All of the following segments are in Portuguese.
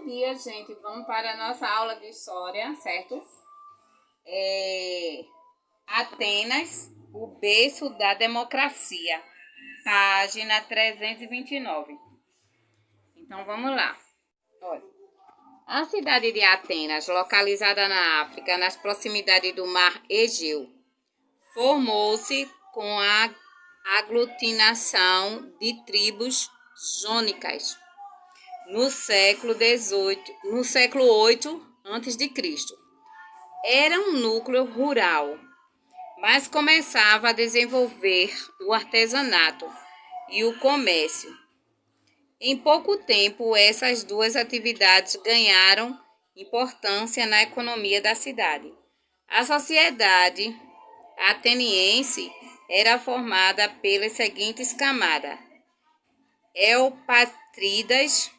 Bom dia, gente. Vamos para a nossa aula de história, certo? Atenas, o berço da democracia, página 329. Então, vamos lá. Olha, a cidade de Atenas, localizada na África, nas proximidades do mar Egeu, formou-se com a aglutinação de tribos jônicas no século VIII a.C. Era um núcleo rural, mas começava a desenvolver o artesanato e o comércio. Em pouco tempo, essas duas atividades ganharam importância na economia da cidade. A sociedade ateniense era formada pelas seguintes camadas: eupátridas,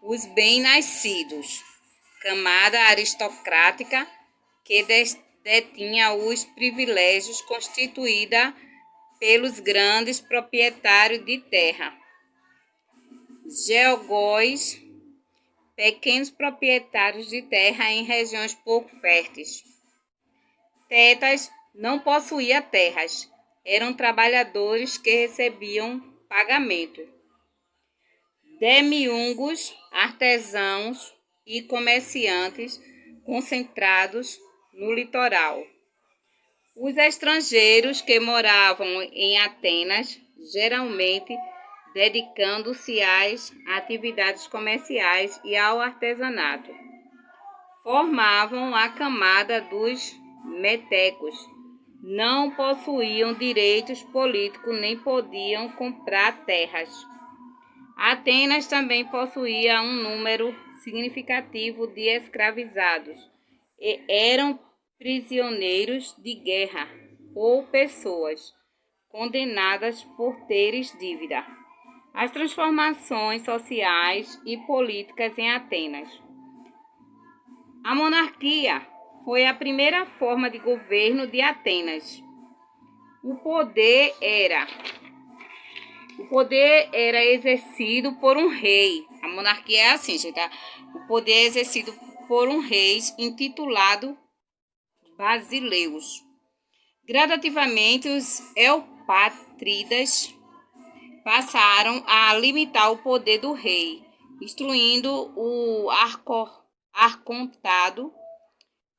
os bem-nascidos, camada aristocrática que detinha os privilégios, constituída pelos grandes proprietários de terra; geógoi, pequenos proprietários de terra em regiões pouco férteis; tetas, não possuía terras, eram trabalhadores que recebiam pagamento; demiurgos, artesãos e comerciantes concentrados no litoral; os estrangeiros que moravam em Atenas, geralmente dedicando-se às atividades comerciais e ao artesanato, formavam a camada dos metecos. Não possuíam direitos políticos nem podiam comprar terras. Atenas também possuía um número significativo de escravizados e eram prisioneiros de guerra ou pessoas condenadas por teres dívida. As transformações sociais e políticas em Atenas. A monarquia foi a primeira forma de governo de Atenas. O poder era exercido por um rei. A monarquia é assim, gente, tá? O poder é exercido por um rei intitulado Basileus. Gradativamente, os eupátridas passaram a limitar o poder do rei, instituindo o arcontado,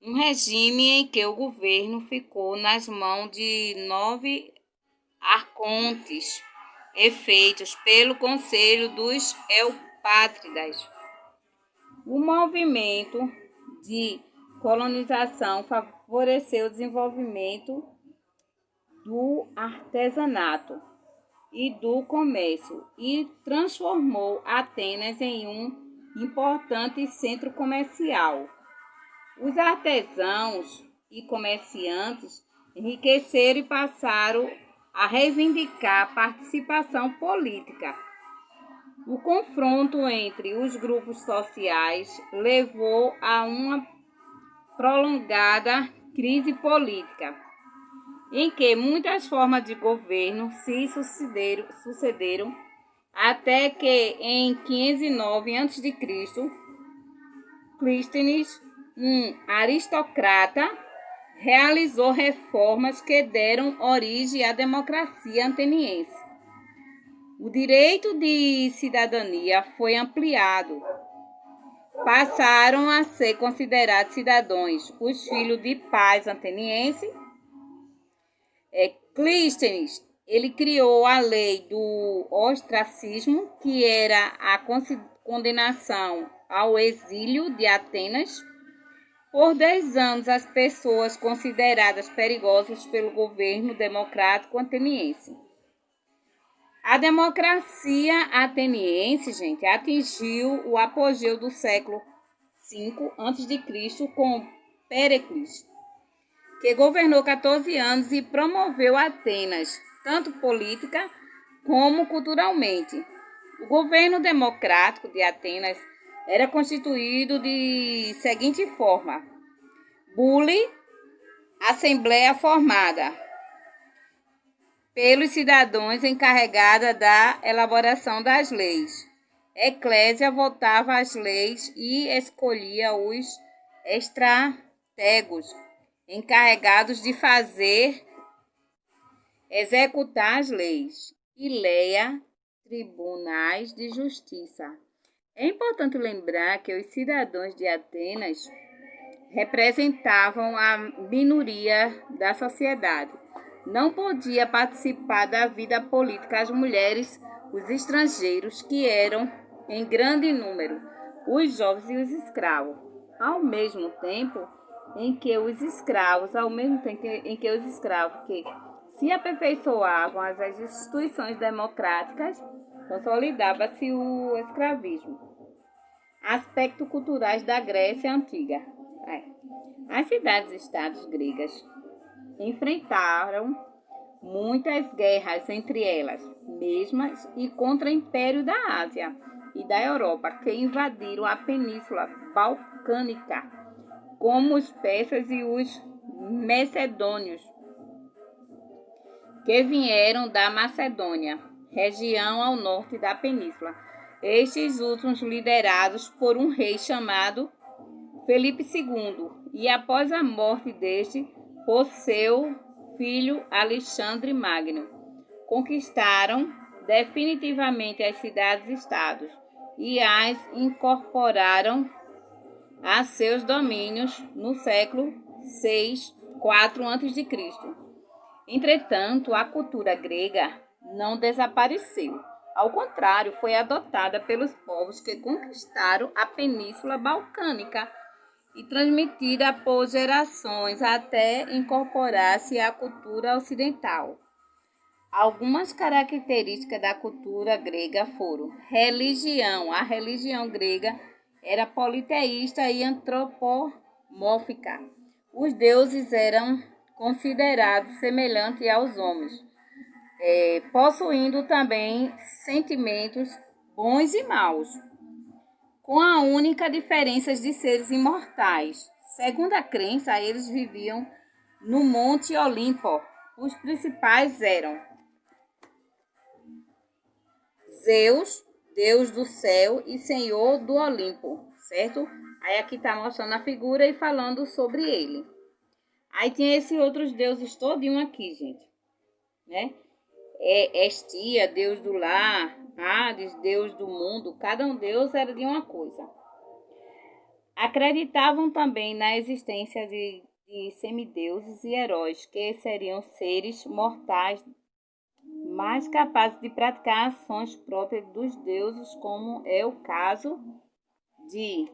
um regime em que o governo ficou nas mãos de 9 arcontes, feitos pelo Conselho dos Eupátridas. O movimento de colonização favoreceu o desenvolvimento do artesanato e do comércio e transformou Atenas em um importante centro comercial. Os artesãos e comerciantes enriqueceram e passaram a reivindicar participação política. O confronto entre os grupos sociais levou a uma prolongada crise política, em que muitas formas de governo se sucederam, até que em 509 a.C., Clístenes, um aristocrata, realizou reformas que deram origem à democracia ateniense. O direito de cidadania foi ampliado. Passaram a ser considerados cidadãos os filhos de pais atenienses. Clístenes, ele criou a lei do ostracismo, que era a condenação ao exílio de Atenas. Por 10 anos, as pessoas consideradas perigosas pelo governo democrático ateniense. A democracia ateniense, gente, atingiu o apogeu do século V a.C. com Péricles, que governou 14 anos e promoveu Atenas, tanto política como culturalmente. O governo democrático de Atenas era constituído de seguinte forma: bule, assembleia formada pelos cidadãos encarregada da elaboração das leis, Eclésia votava as leis e escolhia os estrategos encarregados de executar as leis, e leia tribunais de justiça. É importante lembrar que os cidadãos de Atenas representavam a minoria da sociedade. Não podia participar da vida política as mulheres, os estrangeiros, que eram em grande número, os jovens e os escravos. Ao mesmo tempo em que os escravos que se aperfeiçoavam as instituições democráticas, consolidava-se o escravismo. Aspectos culturais da Grécia Antiga. As cidades-estados gregas enfrentaram muitas guerras entre elas mesmas e contra o Império da Ásia e da Europa, que invadiram a Península Balcânica, como os persas e os macedônios, que vieram da Macedônia, região ao norte da península. Estes últimos liderados por um rei chamado Felipe II, e após a morte deste, por seu filho Alexandre Magno, conquistaram definitivamente as cidades-estados e as incorporaram a seus domínios no século 4 a.C. Entretanto, a cultura grega não desapareceu. Ao contrário, foi adotada pelos povos que conquistaram a Península Balcânica e transmitida por gerações até incorporar-se à cultura ocidental. Algumas características da cultura grega foram: religião. A religião grega era politeísta e antropomórfica. Os deuses eram considerados semelhantes aos homens, possuindo também sentimentos bons e maus, com a única diferença de seres imortais. Segundo a crença, eles viviam no Monte Olimpo. Os principais eram Zeus, Deus do céu e Senhor do Olimpo, certo? Aí aqui está mostrando a figura e falando sobre ele. Aí tinha esses outros deuses todinho aqui, gente, né? Estia, Deus do lar, Hades, Deus do mundo, cada um deus era de uma coisa. Acreditavam também na existência de semideuses e heróis, que seriam seres mortais mais capazes de praticar ações próprias dos deuses, como é o caso de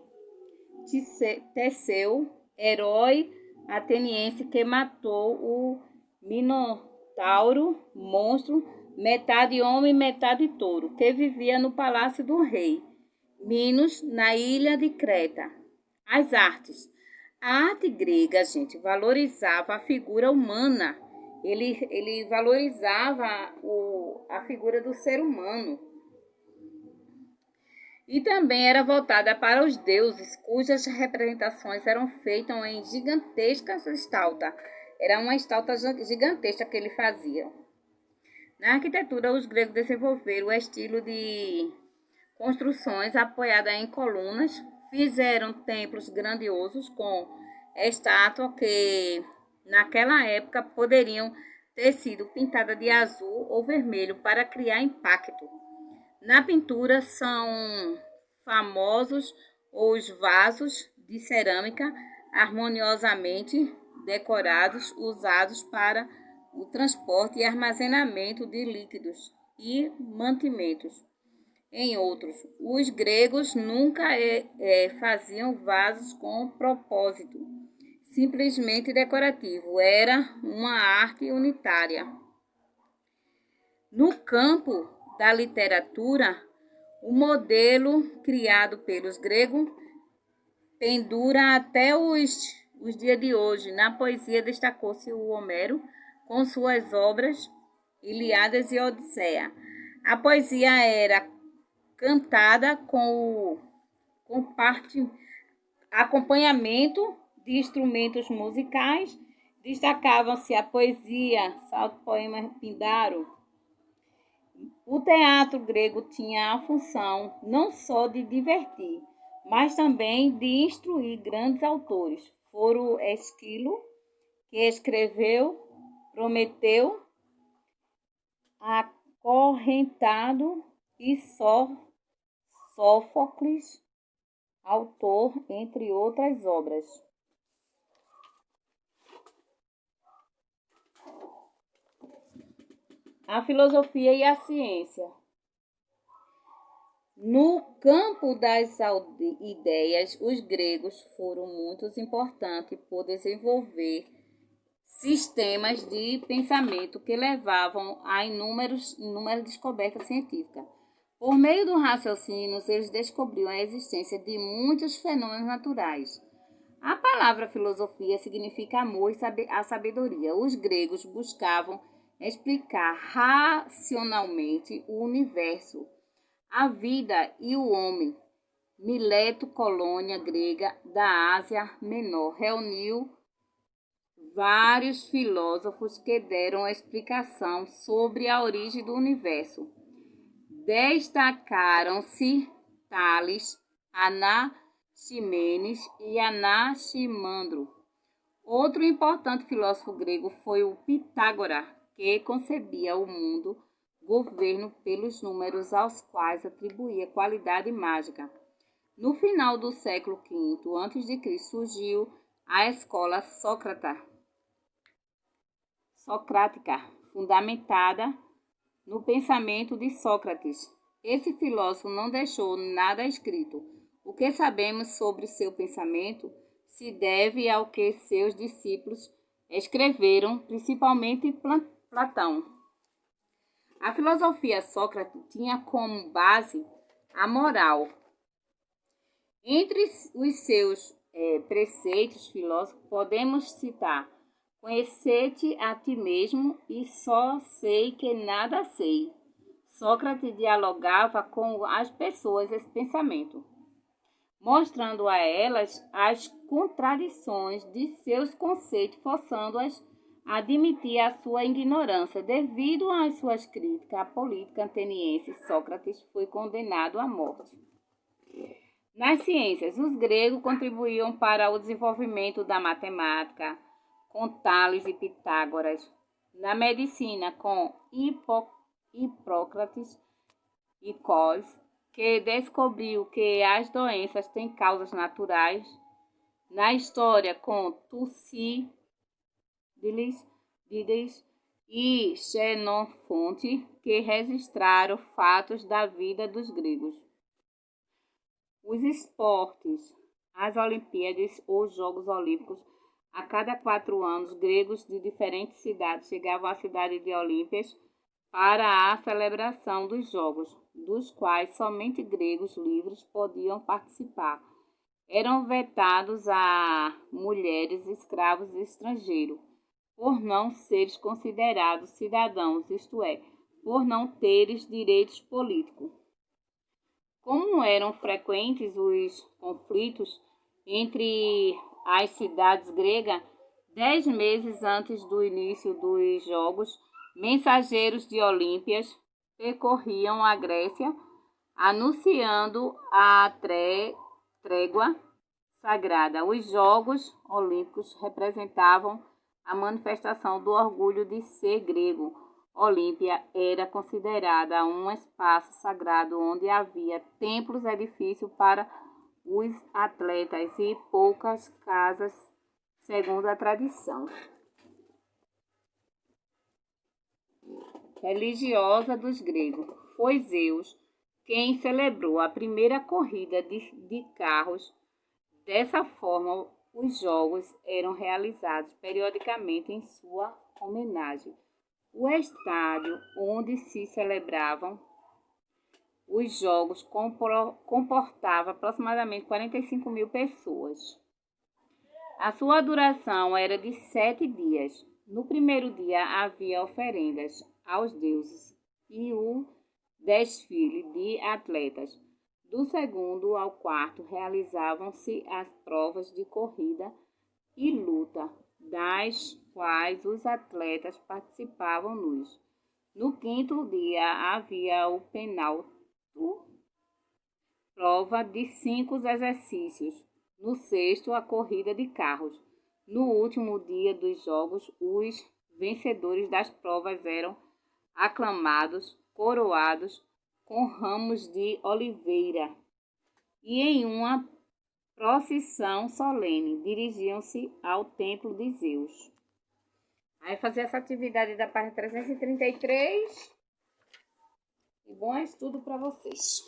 Teseu, herói ateniense que matou o Minotauro, monstro, metade homem e metade touro, que vivia no palácio do rei Minos, na ilha de Creta. As artes. A arte grega, gente, valorizava a figura humana. Ele valorizava a figura do ser humano. E também era voltada para os deuses, cujas representações eram feitas em gigantescas estátuas. Era uma estátua gigantesca que ele fazia. Na arquitetura, os gregos desenvolveram o estilo de construções apoiadas em colunas, fizeram templos grandiosos com estátuas que, naquela época, poderiam ter sido pintadas de azul ou vermelho para criar impacto. Na pintura são famosos os vasos de cerâmica harmoniosamente decorados, usados para o transporte e armazenamento de líquidos e mantimentos. Em outros, os gregos nunca faziam vasos com propósito simplesmente decorativo, era uma arte unitária. No campo da literatura, o modelo criado pelos gregos pendura até os dias de hoje. Na poesia destacou-se o Homero com suas obras Ilíadas e Odisseia. A poesia era cantada com acompanhamento de instrumentos musicais. Destacavam-se a poesia, Salto, Poema, Pindaro, O teatro grego tinha a função não só de divertir, mas também de instruir grandes autores. Foram Esquilo, que escreveu Prometeu, Acorrentado, e Sófocles, autor, entre outras obras. A filosofia e a ciência. No campo das ideias, os gregos foram muito importantes por desenvolver sistemas de pensamento que levavam a inúmeras descobertas científicas. Por meio do raciocínio, eles descobriram a existência de muitos fenômenos naturais. A palavra filosofia significa amor e a sabedoria. Os gregos buscavam explicar racionalmente o universo, a vida e o homem. Mileto, colônia grega da Ásia Menor, reuniu vários filósofos que deram explicação sobre a origem do universo. Destacaram-se Tales, Anaximenes e Anaximandro. Outro importante filósofo grego foi o Pitágoras, que concebia o mundo governo pelos números aos quais atribuía qualidade mágica. No final do século V a.C. surgiu a escola socrática, fundamentada no pensamento de Sócrates. Esse filósofo não deixou nada escrito. O que sabemos sobre seu pensamento se deve ao que seus discípulos escreveram, principalmente Platão. A filosofia sócrata tinha como base a moral. Entre os seus preceitos filosóficos podemos citar: conhecer-te a ti mesmo e só sei que nada sei. Sócrates dialogava com as pessoas esse pensamento, mostrando a elas as contradições de seus conceitos, forçando-as a admitir a sua ignorância. Devido às suas críticas à política ateniense, Sócrates foi condenado à morte. Nas ciências, os gregos contribuíam para o desenvolvimento da matemática, com Tales e Pitágoras. Na medicina, com Hipócrates e Cos, que descobriu que as doenças têm causas naturais. Na história, com Tucídides e Xenofonte, que registraram fatos da vida dos gregos. Os esportes, as Olimpíadas ou Jogos Olímpicos. A cada 4 anos, gregos de diferentes cidades chegavam à cidade de Olímpias para a celebração dos Jogos, dos quais somente gregos livres podiam participar. Eram vetados a mulheres, escravos e estrangeiros, por não seres considerados cidadãos, isto é, por não teres direitos políticos. Como eram frequentes os conflitos entre as cidades gregas, 10 meses antes do início dos Jogos, mensageiros de Olímpias percorriam a Grécia, anunciando a trégua sagrada. Os Jogos Olímpicos representavam a manifestação do orgulho de ser grego. Olímpia era considerada um espaço sagrado onde havia templos, edifícios para os atletas e poucas casas, segundo a tradição religiosa dos gregos. Foi Zeus quem celebrou a primeira corrida de carros. Dessa forma, os jogos eram realizados periodicamente em sua homenagem. O estádio onde se celebravam os jogos comportava aproximadamente 45 mil pessoas. A sua duração era de 7 dias. No primeiro dia havia oferendas aos deuses e o desfile de atletas. Do segundo ao quarto realizavam-se as provas de corrida e luta, das quais os atletas participavam nus. No quinto dia havia o penalto, prova de 5 exercícios. No sexto, a corrida de carros. No último dia dos jogos, os vencedores das provas eram aclamados, coroados com ramos de oliveira e em uma procissão solene dirigiam-se ao templo de Zeus. Aí fazer essa atividade da página 333 e bom estudo para vocês.